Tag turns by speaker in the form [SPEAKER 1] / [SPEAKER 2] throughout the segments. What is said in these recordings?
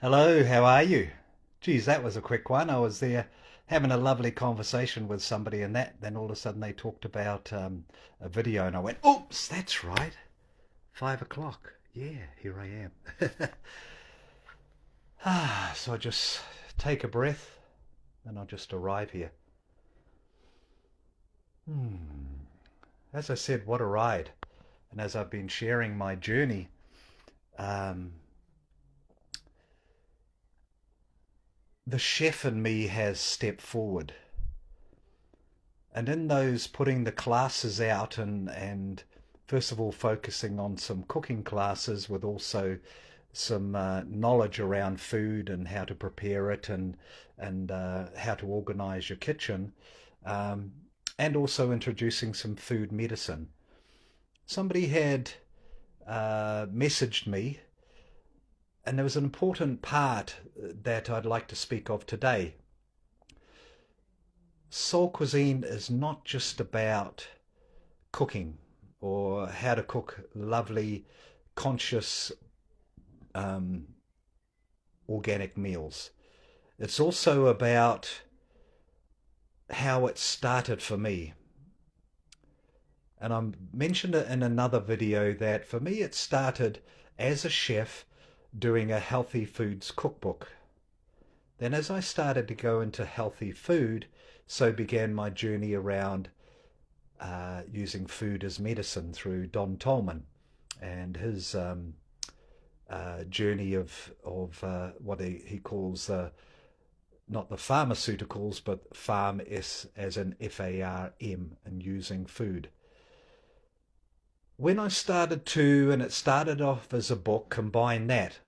[SPEAKER 1] Hello, how are you? Geez, that was a quick one. I was there having a lovely conversation with somebody and then all of a sudden they talked about a video and I went, oops, that's right. 5 o'clock. Yeah, here I am. So I just take a breath and I'll just arrive here. As I said, what a ride. And as I've been sharing my journey, um, the chef in me has stepped forward. And in those putting the classes out and first of all focusing on some cooking classes with also some knowledge around food and how to prepare it and how to organize your kitchen, um, and also introducing some food medicine. Somebody had messaged me, and there was an important part that I'd like to speak of today. Soul cuisine is not just about cooking or how to cook lovely, conscious, um, organic meals. It's also about how it started for me. And I mentioned it in another video that for me it started as a chef doing a healthy foods cookbook. Then as I started to go into healthy food, so began my journey around using food as medicine through Don Tolman and his journey of what he calls not the pharmaceuticals, but farm as in FARM and using food. When I started to, and it started off as a book, combine that,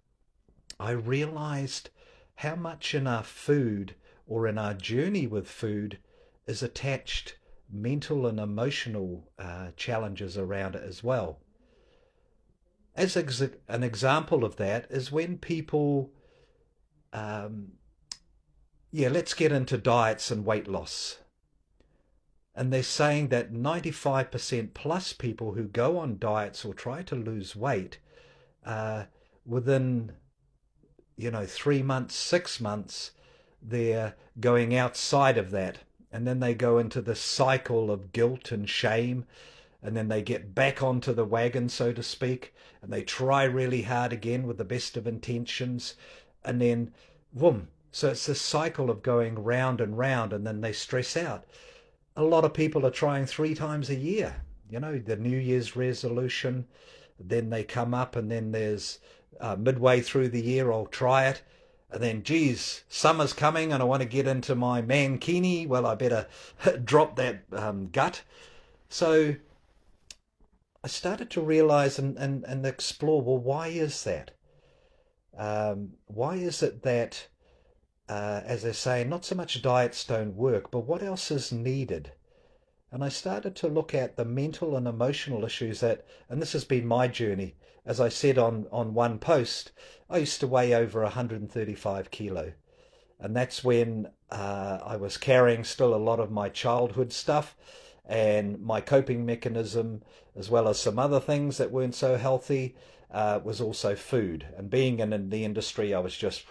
[SPEAKER 1] I realized how much in our food or in our journey with food is attached mental and emotional challenges around it as well. As an example of that is when people, um, yeah, let's get into diets and weight loss. And they're saying that 95% plus people who go on diets or try to lose weight, uh, within 3 months, 6 months, they're going outside of that. And then they go into the cycle of guilt and shame. And then they get back onto the wagon, so to speak. And they try really hard again with the best of intentions. And then, boom. So it's this cycle of going round and round. And then they stress out. A lot of people are trying 3 times a year. The New Year's resolution. Then they come up and then there's midway through the year, I'll try it. And then, geez, summer's coming and I want to get into my mankini. Well, I better drop that gut. So I started to realize and explore, well, why is that? Why is it that, as they say, not so much diets don't work, but what else is needed? And I started to look at the mental and emotional issues that, and this has been my journey. As I said on one post, I used to weigh over 135 kilo. And that's when I was carrying still a lot of my childhood stuff and my coping mechanism, as well as some other things that weren't so healthy, was also food. And being in the industry, I was just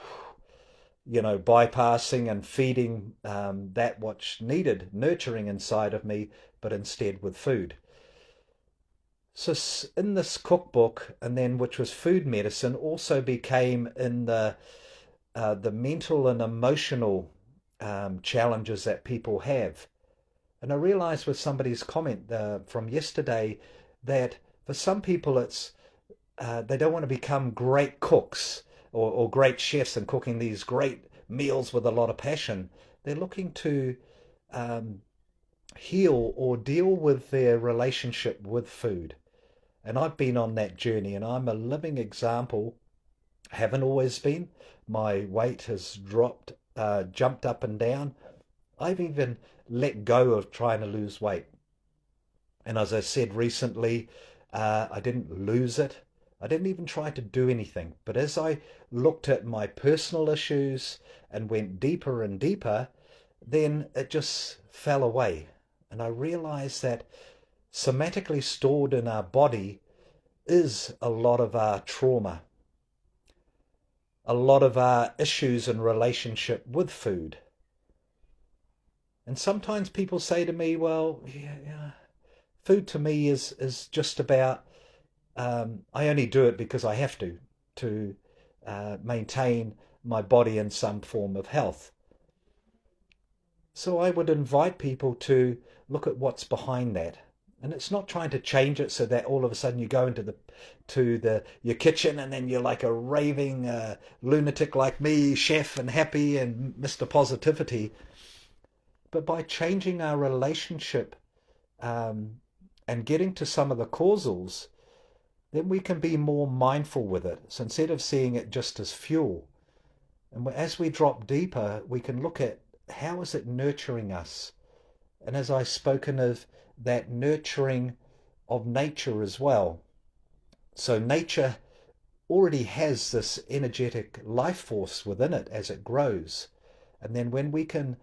[SPEAKER 1] bypassing and feeding that which needed nurturing inside of me, but instead with food. So in this cookbook, and then which was food medicine, also became in the mental and emotional challenges that people have. And I realized with somebody's comment from yesterday that for some people it's they don't want to become great cooks or great chefs and cooking these great meals with a lot of passion. They're looking to um, heal or deal with their relationship with food. And I've been on that journey and I'm a living example. Haven't always been. My weight has dropped, jumped up and down. I've even let go of trying to lose weight. And as I said recently, I didn't lose it. I didn't even try to do anything. But as I looked at my personal issues and went deeper and deeper, then it just fell away. And I realized that somatically stored in our body is a lot of our trauma. a lot of our issues in relationship with food. And sometimes people say to me, well, yeah, food to me is just about, I only do it because I have to maintain my body in some form of health. So I would invite people to look at what's behind that. And it's not trying to change it so that all of a sudden you go into the your kitchen and then you're like a raving lunatic like me, chef and happy and Mr. Positivity. But by changing our relationship um, and getting to some of the causals, then we can be more mindful with it. So instead of seeing it just as fuel, and as we drop deeper, we can look at how is it nurturing us. And as I've spoken of that nurturing of nature as well. So nature already has this energetic life force within it as it grows. And then when we can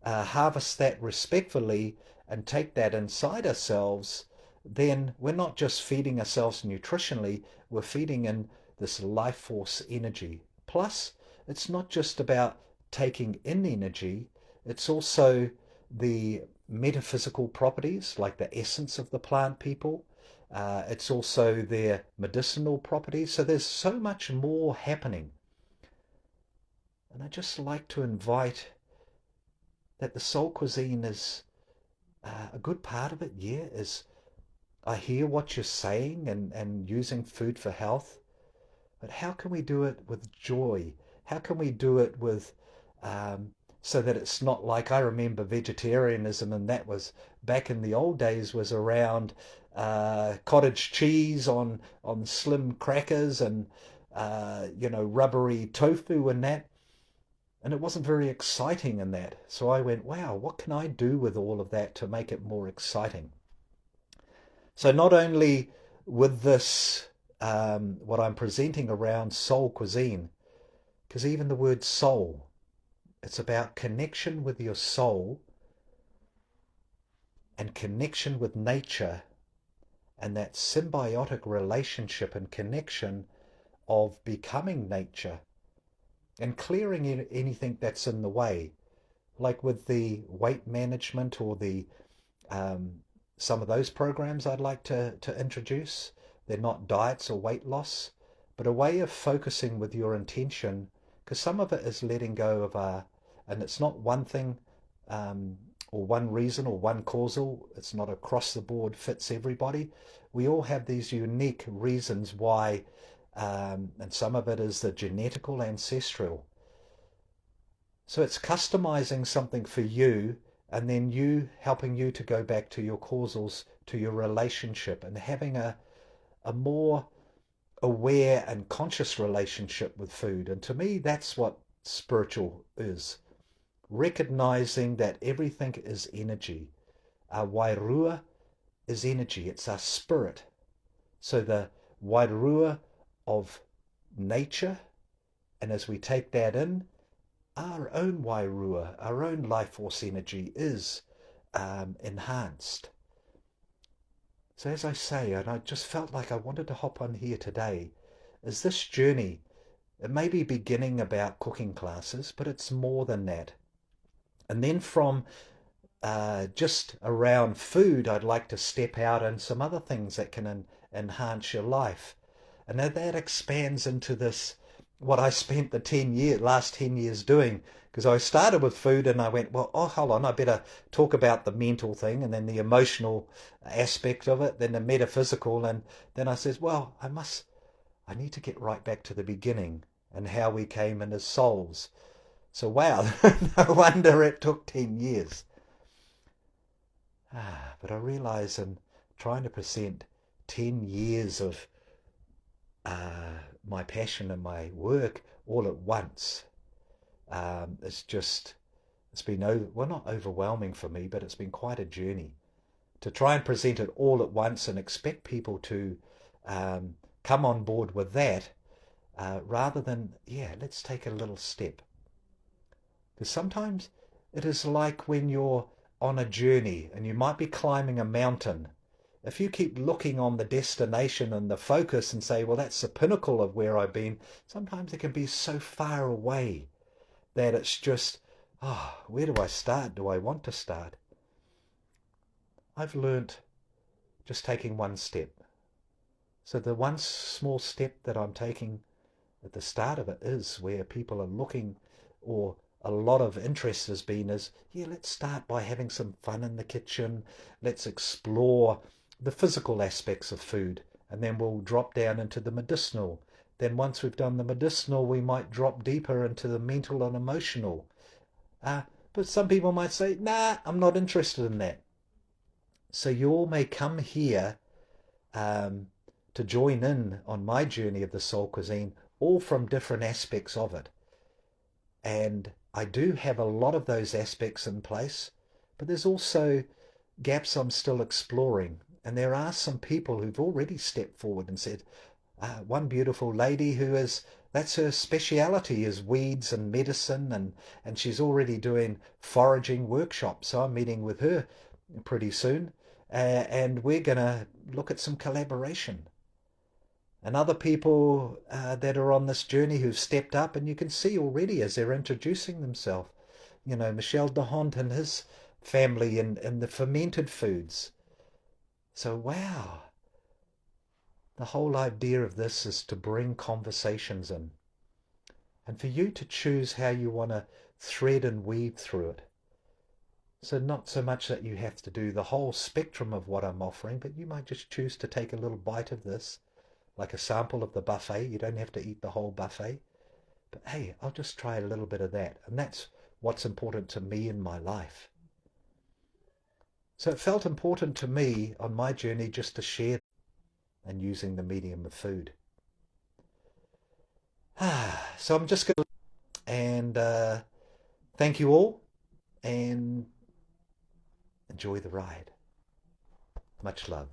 [SPEAKER 1] harvest that respectfully and take that inside ourselves, then we're not just feeding ourselves nutritionally, we're feeding in this life force energy. Plus, it's not just about taking in energy, it's also the metaphysical properties like the essence of the plant people. It's also their medicinal properties. So there's so much more happening. And I just like to invite that the soul cuisine is a good part of it, yeah, is I hear what you're saying and using food for health, but how can we do it with joy? How can we do it with so that it's not like I remember vegetarianism, and that was back in the old days was around cottage cheese on slim crackers and rubbery tofu and that. And it wasn't very exciting in that. So I went, wow, what can I do with all of that to make it more exciting? So not only with this, what I'm presenting around soul cuisine, because even the word soul, it's about connection with your soul and connection with nature and that symbiotic relationship and connection of becoming nature and clearing anything that's in the way, like with the weight management or the um, some of those programs I'd like to introduce. They're not diets or weight loss, but a way of focusing with your intention, because some of it is letting go of and it's not one thing or one reason or one causal. It's not across the board fits everybody. We all have these unique reasons why, and some of it is the genetical ancestral. So it's customizing something for you and then you helping you to go back to your causals, to your relationship and having a more aware and conscious relationship with food. And to me, that's what spiritual is. Recognizing that everything is energy. Our wairua is energy. It's our spirit. So the wairua of nature, and as we take that in, our own wairua, our own life force energy is enhanced. So as I say, and I just felt like I wanted to hop on here today, is this journey. It may be beginning about cooking classes, but it's more than that. And then from just around food, I'd like to step out and some other things that can enhance your life. And then that expands into this, what I spent the last 10 years doing, because I started with food and I went, well, oh, hold on, I better talk about the mental thing and then the emotional aspect of it, then the metaphysical. And then I says, well, I need to get right back to the beginning and how we came in as souls. So, wow, no wonder it took 10 years. But I realize in trying to present 10 years of my passion and my work all at once, it's been, well, not overwhelming for me, but it's been quite a journey to try and present it all at once and expect people to come on board with that rather than, yeah, let's take a little step. Because sometimes it is like when you're on a journey and you might be climbing a mountain if you keep looking on the destination and the focus and say, well, that's the pinnacle of where I've been, sometimes it can be so far away that it's just, oh, where do I start? Do I want to start? I've learnt just taking one step. So the one small step that I'm taking at the start of it is where people are looking, or a lot of interest has been, is, yeah, let's start by having some fun in the kitchen. Let's explore the physical aspects of food, and then we'll drop down into the medicinal. Then once we've done the medicinal, we might drop deeper into the mental and emotional. Uh, but some people might say, nah, I'm not interested in that. So you all may come here um, to join in on my journey of the soul cuisine, all from different aspects of it. And I do have a lot of those aspects in place, but there's also gaps I'm still exploring. And there are some people who've already stepped forward and said, one beautiful lady who is, that's her speciality, is weeds and medicine, and she's already doing foraging workshops. So I'm meeting with her pretty soon, and we're going to look at some collaboration. And other people that are on this journey who've stepped up, and you can see already as they're introducing themselves, Michel Dehont and his family and the fermented foods. So, wow, the whole idea of this is to bring conversations in, and for you to choose how you want to thread and weave through it. So not so much that you have to do the whole spectrum of what I'm offering, but you might just choose to take a little bite of this, like a sample of the buffet. You don't have to eat the whole buffet. But hey, I'll just try a little bit of that. And that's what's important to me in my life. So it felt important to me on my journey just to share and using the medium of food. So I'm just going to, and thank you all, and enjoy the ride. Much love.